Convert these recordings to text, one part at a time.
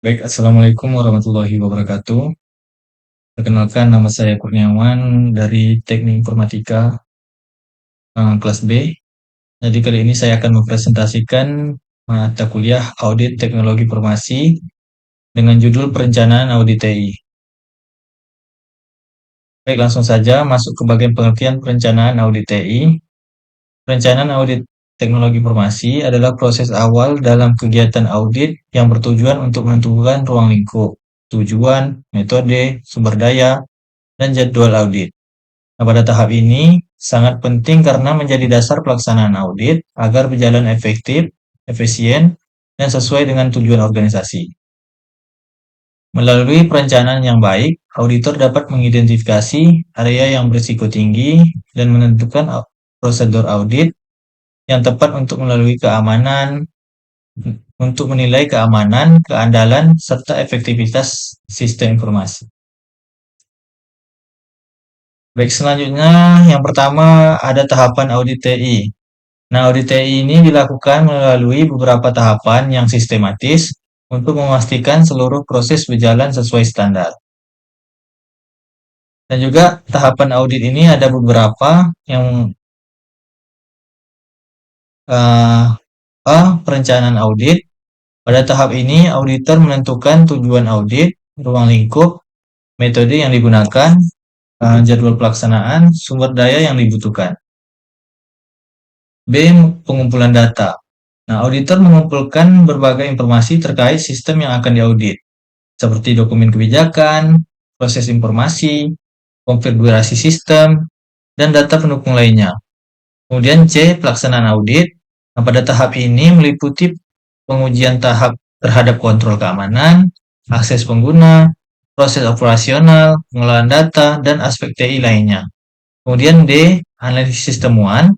Baik, Assalamualaikum warahmatullahi wabarakatuh. Perkenalkan, nama saya Kurniawan dari Teknik Informatika kelas B. Jadi kali ini saya akan mempresentasikan mata kuliah Audit Teknologi Informasi dengan judul Perencanaan Audit TI. Baik, langsung saja masuk ke bagian pengertian perencanaan audit TI. Perencanaan audit teknologi informasi adalah proses awal dalam kegiatan audit yang bertujuan untuk menentukan ruang lingkup, tujuan, metode, sumber daya, dan jadwal audit. Nah, pada tahap ini sangat penting karena menjadi dasar pelaksanaan audit agar berjalan efektif, efisien, dan sesuai dengan tujuan organisasi. Melalui perencanaan yang baik, auditor dapat mengidentifikasi area yang berisiko tinggi dan menentukan prosedur audit yang tepat untuk menilai keamanan, keandalan, serta efektivitas sistem informasi. Baik, selanjutnya yang pertama ada tahapan audit TI. Nah, audit TI ini dilakukan melalui beberapa tahapan yang sistematis untuk memastikan seluruh proses berjalan sesuai standar. Dan juga tahapan audit ini ada beberapa yang perencanaan audit. Pada tahap ini, auditor menentukan tujuan audit, ruang lingkup, metode yang digunakan, jadwal pelaksanaan, sumber daya yang dibutuhkan. B. Pengumpulan data. Nah, auditor mengumpulkan berbagai informasi terkait sistem yang akan diaudit, seperti dokumen kebijakan, proses informasi, konfigurasi sistem, dan data pendukung lainnya. Kemudian C. Pelaksanaan audit. Nah, pada tahap ini meliputi pengujian tahap terhadap kontrol keamanan, akses pengguna, proses operasional, pengelolaan data, dan aspek TI lainnya. Kemudian D. Analisis temuan.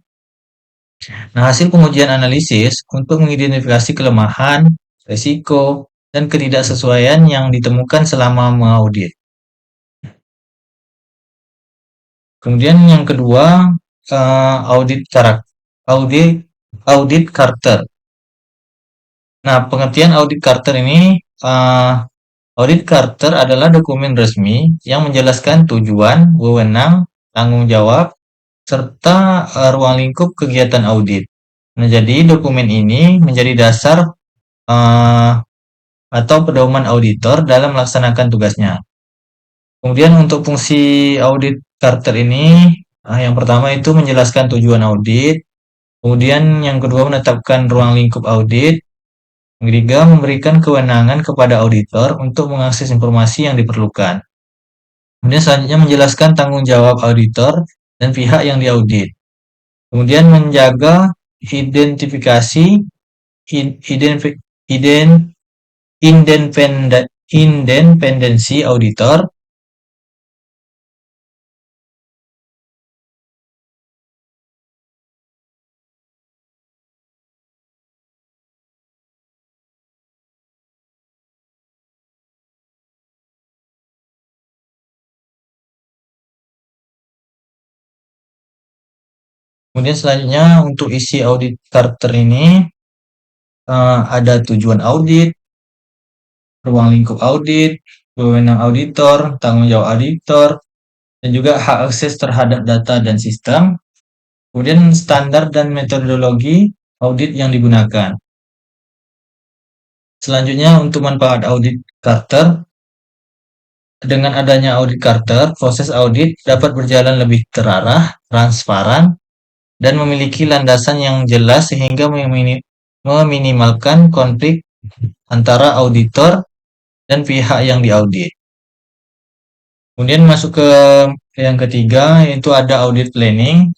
Nah, hasil pengujian analisis untuk mengidentifikasi kelemahan, risiko, dan ketidaksesuaian yang ditemukan selama mengaudit. Kemudian yang kedua, audit Carter. Nah, pengertian audit Carter ini, audit Carter adalah dokumen resmi yang menjelaskan tujuan, wewenang, tanggung jawab, serta ruang lingkup kegiatan audit. Nah, jadi dokumen ini menjadi dasar atau pedoman auditor dalam melaksanakan tugasnya. Kemudian untuk fungsi audit Carter ini, yang pertama itu menjelaskan tujuan audit, kemudian yang kedua menetapkan ruang lingkup audit, yang ketiga memberikan kewenangan kepada auditor untuk mengakses informasi yang diperlukan. Kemudian selanjutnya menjelaskan tanggung jawab auditor dan pihak yang diaudit. Kemudian menjaga identifikasi independensi auditor. Kemudian selanjutnya untuk isi audit Carter ini ada tujuan audit, ruang lingkup audit, wewenang auditor, tanggung jawab auditor, dan juga hak akses terhadap data dan sistem. Kemudian standar dan metodologi audit yang digunakan. Selanjutnya untuk manfaat audit Carter. Dengan adanya audit Carter, proses audit dapat berjalan lebih terarah, transparan, dan memiliki landasan yang jelas sehingga meminimalkan konflik antara auditor dan pihak yang diaudit. Kemudian masuk ke yang ketiga, yaitu ada audit planning.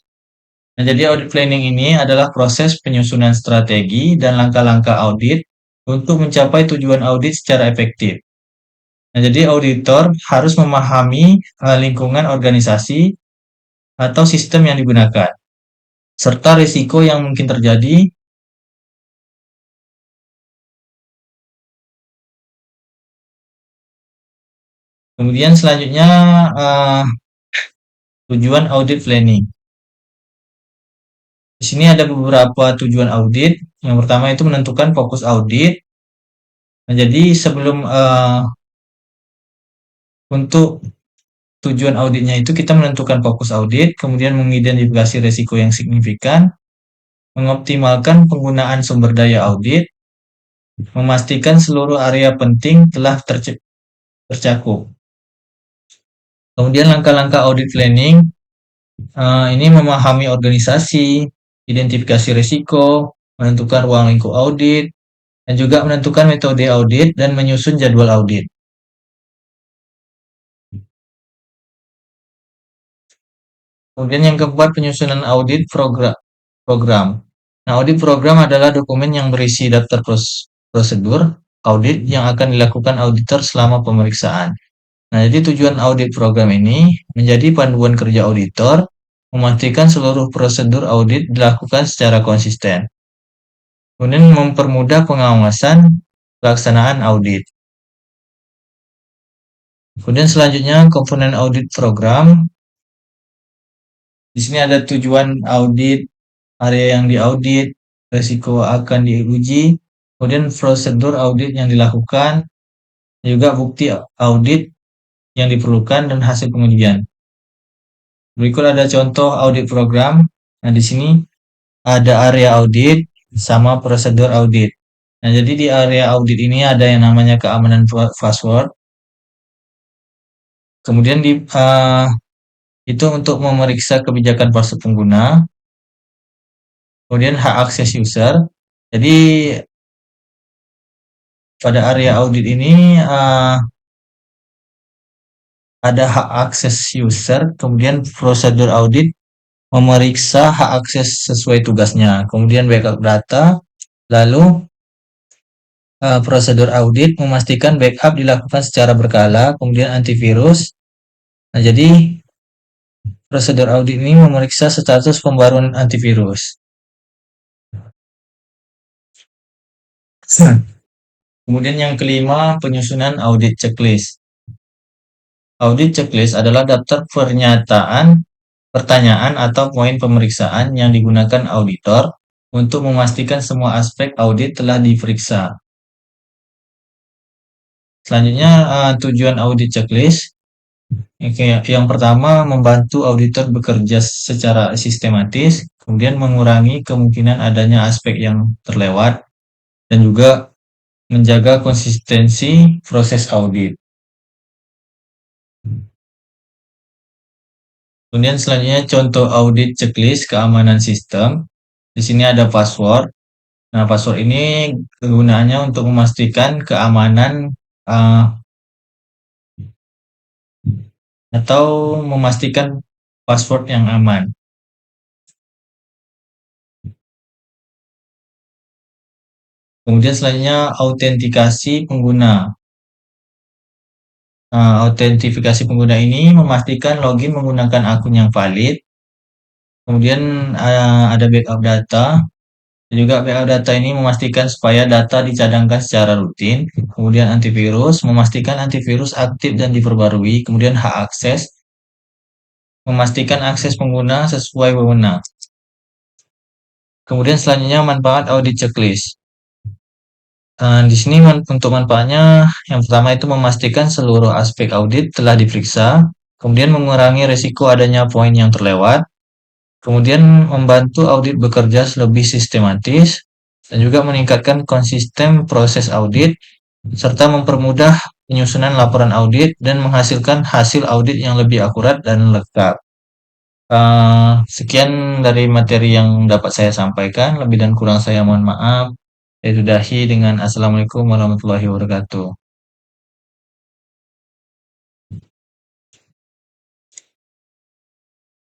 Nah, jadi audit planning ini adalah proses penyusunan strategi dan langkah-langkah audit untuk mencapai tujuan audit secara efektif. Nah, jadi auditor harus memahami lingkungan organisasi atau sistem yang digunakan, serta risiko yang mungkin terjadi. Kemudian selanjutnya tujuan audit planning. Di sini ada beberapa tujuan audit. Yang pertama itu menentukan fokus audit. Nah, jadi sebelum untuk tujuan auditnya itu kita menentukan fokus audit, kemudian mengidentifikasi risiko yang signifikan, mengoptimalkan penggunaan sumber daya audit, memastikan seluruh area penting telah tercakup. Kemudian langkah-langkah audit planning, ini memahami organisasi, identifikasi risiko, menentukan ruang lingkup audit, dan juga menentukan metode audit dan menyusun jadwal audit. Kemudian yang keempat, penyusunan audit program. Nah, audit program adalah dokumen yang berisi daftar prosedur audit yang akan dilakukan auditor selama pemeriksaan. Nah, jadi tujuan audit program ini menjadi panduan kerja auditor, memastikan seluruh prosedur audit dilakukan secara konsisten. Kemudian mempermudah pengawasan pelaksanaan audit. Kemudian selanjutnya komponen audit program. Di sini ada tujuan audit, area yang diaudit, risiko akan diuji, kemudian prosedur audit yang dilakukan, juga bukti audit yang diperlukan dan hasil pengujian. Berikut ada contoh audit program. Nah, di sini ada area audit sama prosedur audit. Nah, jadi di area audit ini ada yang namanya keamanan password. Kemudian itu untuk memeriksa kebijakan password pengguna. Kemudian hak akses user. Jadi pada area audit ini ada hak akses user, kemudian prosedur audit memeriksa hak akses sesuai tugasnya, kemudian backup data, lalu prosedur audit memastikan backup dilakukan secara berkala, kemudian antivirus. Nah, jadi prosedur audit ini memeriksa status pembaruan antivirus. Kemudian yang kelima, penyusunan audit checklist. Audit checklist adalah daftar pertanyaan atau poin pemeriksaan yang digunakan auditor untuk memastikan semua aspek audit telah diperiksa. Selanjutnya, tujuan audit checklist. Yang pertama, membantu auditor bekerja secara sistematis, kemudian mengurangi kemungkinan adanya aspek yang terlewat, dan juga menjaga konsistensi proses audit. Kemudian selanjutnya contoh audit checklist keamanan sistem. Di sini ada password. Nah, password ini kegunaannya untuk memastikan keamanan atau memastikan password yang aman. Kemudian selanjutnya autentikasi pengguna. Autentifikasi pengguna ini memastikan login menggunakan akun yang valid. Kemudian ada backup data. Juga backup data ini memastikan supaya data dicadangkan secara rutin. Kemudian antivirus, memastikan antivirus aktif dan diperbarui. Kemudian hak akses, memastikan akses pengguna sesuai wewenang. Kemudian selanjutnya manfaat audit checklist. Di sini untuk manfaatnya, yang pertama itu memastikan seluruh aspek audit telah diperiksa, kemudian mengurangi risiko adanya poin yang terlewat, kemudian membantu audit bekerja lebih sistematis, dan juga meningkatkan konsisten proses audit, serta mempermudah penyusunan laporan audit dan menghasilkan hasil audit yang lebih akurat dan lengkap. Sekian dari materi yang dapat saya sampaikan, lebih dan kurang saya mohon maaf. Saya sudahi dengan Assalamualaikum warahmatullahi wabarakatuh.